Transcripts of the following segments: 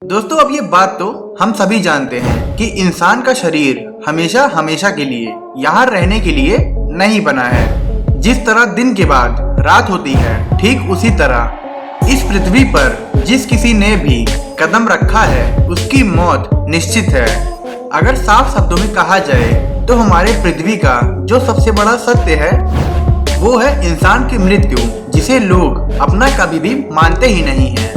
दोस्तों अब ये बात तो हम सभी जानते हैं कि इंसान का शरीर हमेशा हमेशा के लिए यहाँ रहने के लिए नहीं बना है। जिस तरह दिन के बाद रात होती है, ठीक उसी तरह इस पृथ्वी पर जिस किसी ने भी कदम रखा है उसकी मौत निश्चित है। अगर साफ शब्दों में कहा जाए तो हमारे पृथ्वी का जो सबसे बड़ा सत्य है वो है इंसान की मृत्यु, जिसे लोग अपना कभी भी मानते ही नहीं हैं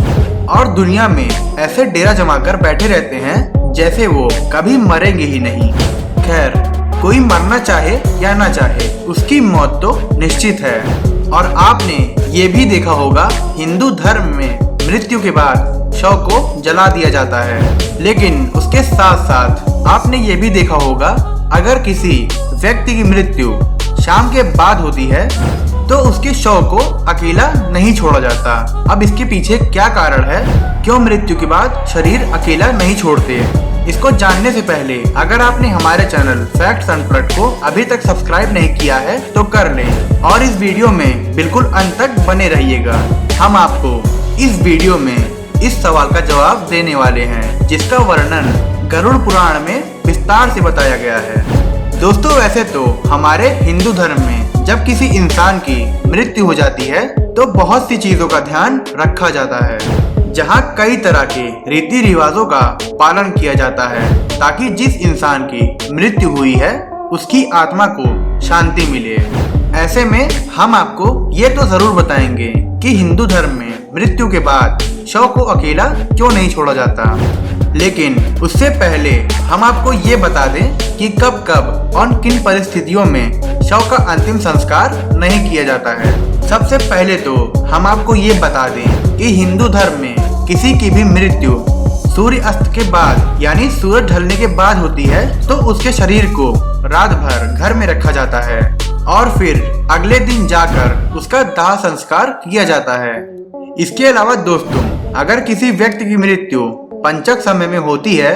और दुनिया में ऐसे डेरा जमाकर बैठे रहते हैं जैसे वो कभी मरेंगे ही नहीं। खैर, कोई मरना चाहे या ना चाहे उसकी मौत तो निश्चित है। और आपने ये भी देखा होगा, हिंदू धर्म में मृत्यु के बाद शव को जला दिया जाता है। लेकिन उसके साथ साथ आपने ये भी देखा होगा, अगर किसी व्यक्ति की मृत्यु शाम के बाद होती है तो उसके शव को अकेला नहीं छोड़ा जाता। अब इसके पीछे क्या कारण है, क्यों मृत्यु के बाद शरीर अकेला नहीं छोड़ते? इसको जानने से पहले अगर आपने हमारे चैनल फैक्ट्स अनप्लग्ड को अभी तक सब्सक्राइब नहीं किया है तो कर लें और इस वीडियो में बिल्कुल अंत तक बने रहिएगा। हम आपको इस वीडियो में इस सवाल का जवाब देने वाले हैं, जिसका वर्णन गरुड़ पुराण में विस्तार से बताया गया है। दोस्तों वैसे तो हमारे हिंदू धर्म में जब किसी इंसान की मृत्यु हो जाती है तो बहुत सी चीजों का ध्यान रखा जाता है, जहाँ कई तरह के रीति रिवाजों का पालन किया जाता है ताकि जिस इंसान की मृत्यु हुई है उसकी आत्मा को शांति मिले। ऐसे में हम आपको ये तो जरूर बताएंगे कि हिंदू धर्म में मृत्यु के बाद शव को अकेला क्यों नहीं छोड़ा जाता। लेकिन उससे पहले हम आपको ये बता दें कि कब कब और किन परिस्थितियों में शव का अंतिम संस्कार नहीं किया जाता है। सबसे पहले तो हम आपको ये बता दें कि हिंदू धर्म में किसी की भी मृत्यु सूर्य अस्त के बाद यानी सूरज ढलने के बाद होती है तो उसके शरीर को रात भर घर में रखा जाता है और फिर अगले दिन जाकर उसका दाह संस्कार किया जाता है। इसके अलावा दोस्तों, अगर किसी व्यक्ति की मृत्यु पंचक समय में होती है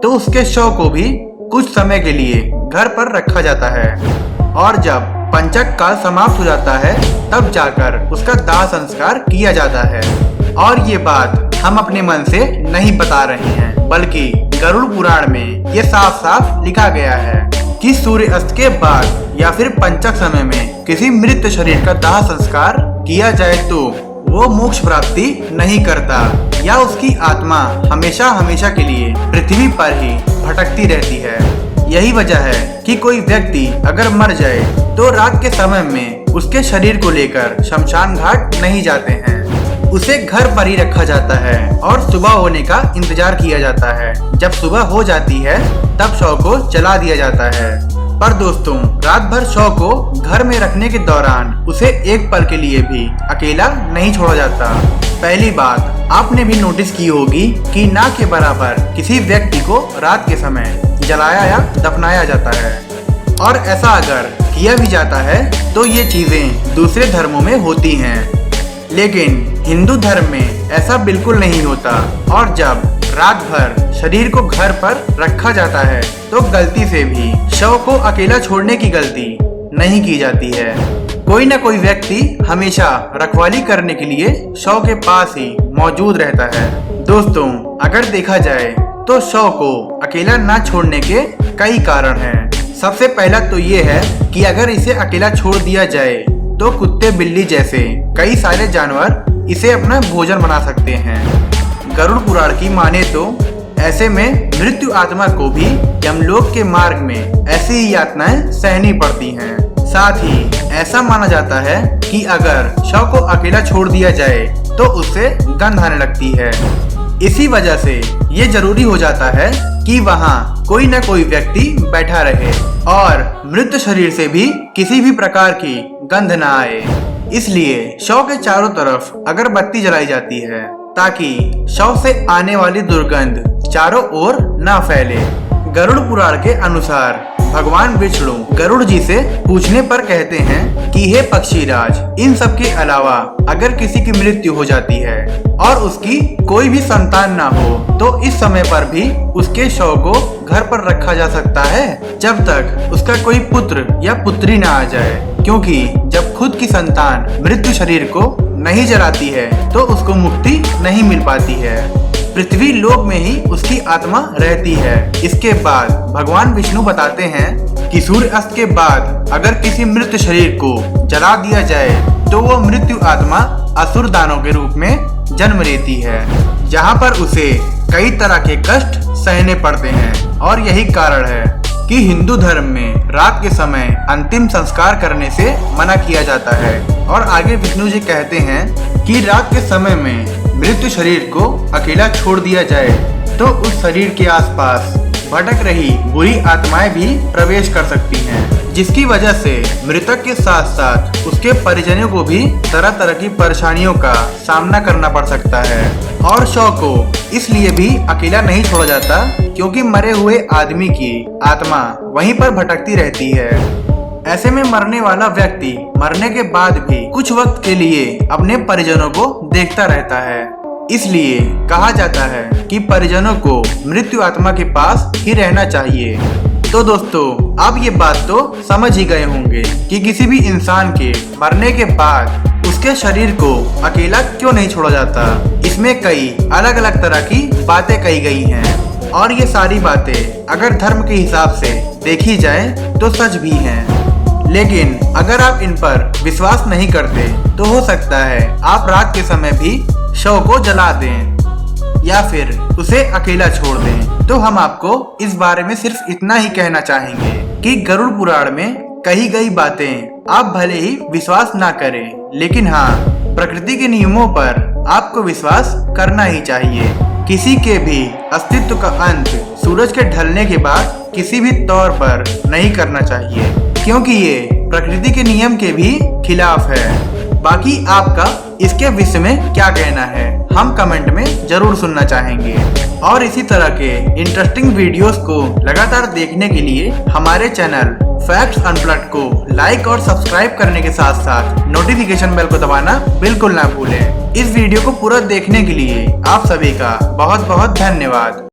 तो उसके शव को भी कुछ समय के लिए घर पर रखा जाता है और जब पंचक काल समाप्त हो जाता है तब जाकर उसका दाह संस्कार किया जाता है। और ये बात हम अपने मन से नहीं बता रहे हैं, बल्कि गरुड़ पुराण में ये साफ साफ लिखा गया है कि सूर्य अस्त के बाद या फिर पंचक समय में किसी मृत शरीर का दाह संस्कार किया जाए तो वो मोक्ष प्राप्ति नहीं करता या उसकी आत्मा हमेशा हमेशा के लिए पृथ्वी पर ही भटकती रहती है। यही वजह है कि कोई व्यक्ति अगर मर जाए तो रात के समय में उसके शरीर को लेकर शमशान घाट नहीं जाते हैं, उसे घर पर ही रखा जाता है और सुबह होने का इंतजार किया जाता है। जब सुबह हो जाती है तब शव को जला दिया जाता है। पर दोस्तों, रात भर शव को घर में रखने के दौरान उसे एक पल के लिए भी अकेला नहीं छोड़ा जाता। पहली बात आपने भी नोटिस की होगी कि ना के बराबर किसी व्यक्ति को रात के समय जलाया या दफनाया जाता है। और ऐसा अगर किया भी जाता है तो ये चीजें दूसरे धर्मों में होती हैं, लेकिन हिंदू धर्म में ऐसा बिल्कुल नहीं होता। और जब रात भर शरीर को घर पर रखा जाता है तो गलती से भी शव को अकेला छोड़ने की गलती नहीं की जाती है। कोई न कोई व्यक्ति हमेशा रखवाली करने के लिए शव के पास ही मौजूद रहता है। दोस्तों, अगर देखा जाए तो शव को अकेला ना छोड़ने के कई कारण हैं। सबसे पहला तो ये है कि अगर इसे अकेला छोड़ दिया जाए तो कुत्ते बिल्ली जैसे कई सारे जानवर इसे अपना भोजन बना सकते हैं। गरुड़ पुराण की माने तो ऐसे में मृत्यु आत्मा को भी यमलोक के मार्ग में ऐसी ही यातनाएं सहनी पड़ती हैं। साथ ही ऐसा माना जाता है कि अगर शव को अकेला छोड़ दिया जाए तो उससे गंध आने लगती है। इसी वजह से ये जरूरी हो जाता है कि वहाँ कोई न कोई व्यक्ति बैठा रहे और मृत शरीर से भी किसी भी प्रकार की गंध न आए। इसलिए शव के चारों तरफ अगरबत्ती जलाई जाती है ताकि शव से आने वाली दुर्गंध चारों ओर न फैले। गरुड़ पुराण के अनुसार भगवान विष्णु गरुड़ जी से पूछने पर कहते हैं कि हे पक्षीराज, इन सब के अलावा अगर किसी की मृत्यु हो जाती है और उसकी कोई भी संतान ना हो तो इस समय पर भी उसके शव को घर पर रखा जा सकता है जब तक उसका कोई पुत्र या पुत्री ना आ जाए, क्योंकि जब खुद की संतान मृत्यु शरीर को नहीं जलाती है तो उसको मुक्ति नहीं मिल पाती है। पृथ्वी लोक में ही उसकी आत्मा रहती है। इसके बाद भगवान विष्णु बताते हैं कि सूर्य अस्त के बाद अगर किसी मृत शरीर को जला दिया जाए तो वो मृत्यु आत्मा असुर दानव के रूप में जन्म लेती है, जहाँ पर उसे कई तरह के कष्ट सहने पड़ते हैं। और यही कारण है कि हिंदू धर्म में रात के समय अंतिम संस्कार करने से मना किया जाता है। और आगे विष्णु जी कहते हैं कि रात के समय में मृत्यु शरीर को अकेला छोड़ दिया जाए तो उस शरीर के आसपास भटक रही बुरी आत्माएं भी प्रवेश कर सकती हैं, जिसकी वजह से मृतक के साथ साथ उसके परिजनों को भी तरह तरह की परेशानियों का सामना करना पड़ सकता है। और शव को इसलिए भी अकेला नहीं छोड़ा जाता क्योंकि मरे हुए आदमी की आत्मा वहीं पर भटकती रहती है। ऐसे में मरने वाला व्यक्ति मरने के बाद भी कुछ वक्त के लिए अपने परिजनों को देखता रहता है। इसलिए कहा जाता है कि परिजनों को मृत्यु आत्मा के पास ही रहना चाहिए। तो दोस्तों, आप ये बात तो समझ ही गए होंगे कि किसी भी इंसान के मरने के बाद उसके शरीर को अकेला क्यों नहीं छोड़ा जाता। इसमें कई अलग अलग तरह की बातें कही गई हैं और ये सारी बातें अगर धर्म के हिसाब से देखी जाए तो सच भी हैं। लेकिन अगर आप इन पर विश्वास नहीं करते तो हो सकता है आप रात के समय भी शव को जला दें या फिर उसे अकेला छोड़ दें। तो हम आपको इस बारे में सिर्फ इतना ही कहना चाहेंगे कि गरुड़ पुराण में कही गई बातें आप भले ही विश्वास ना करें, लेकिन हाँ, प्रकृति के नियमों पर आपको विश्वास करना ही चाहिए। किसी के भी अस्तित्व का अंत सूरज के ढलने के बाद किसी भी तौर पर नहीं करना चाहिए, क्योंकि ये प्रकृति के नियम के भी खिलाफ है। बाकी आपका इसके विषय में क्या कहना है, हम कमेंट में जरूर सुनना चाहेंगे। और इसी तरह के इंटरेस्टिंग वीडियोस को लगातार देखने के लिए हमारे चैनल फैक्ट्स अनप्लग्ड को लाइक और सब्सक्राइब करने के साथ साथ नोटिफिकेशन बेल को दबाना बिल्कुल ना भूलें। इस वीडियो को पूरा देखने के लिए आप सभी का बहुत बहुत धन्यवाद।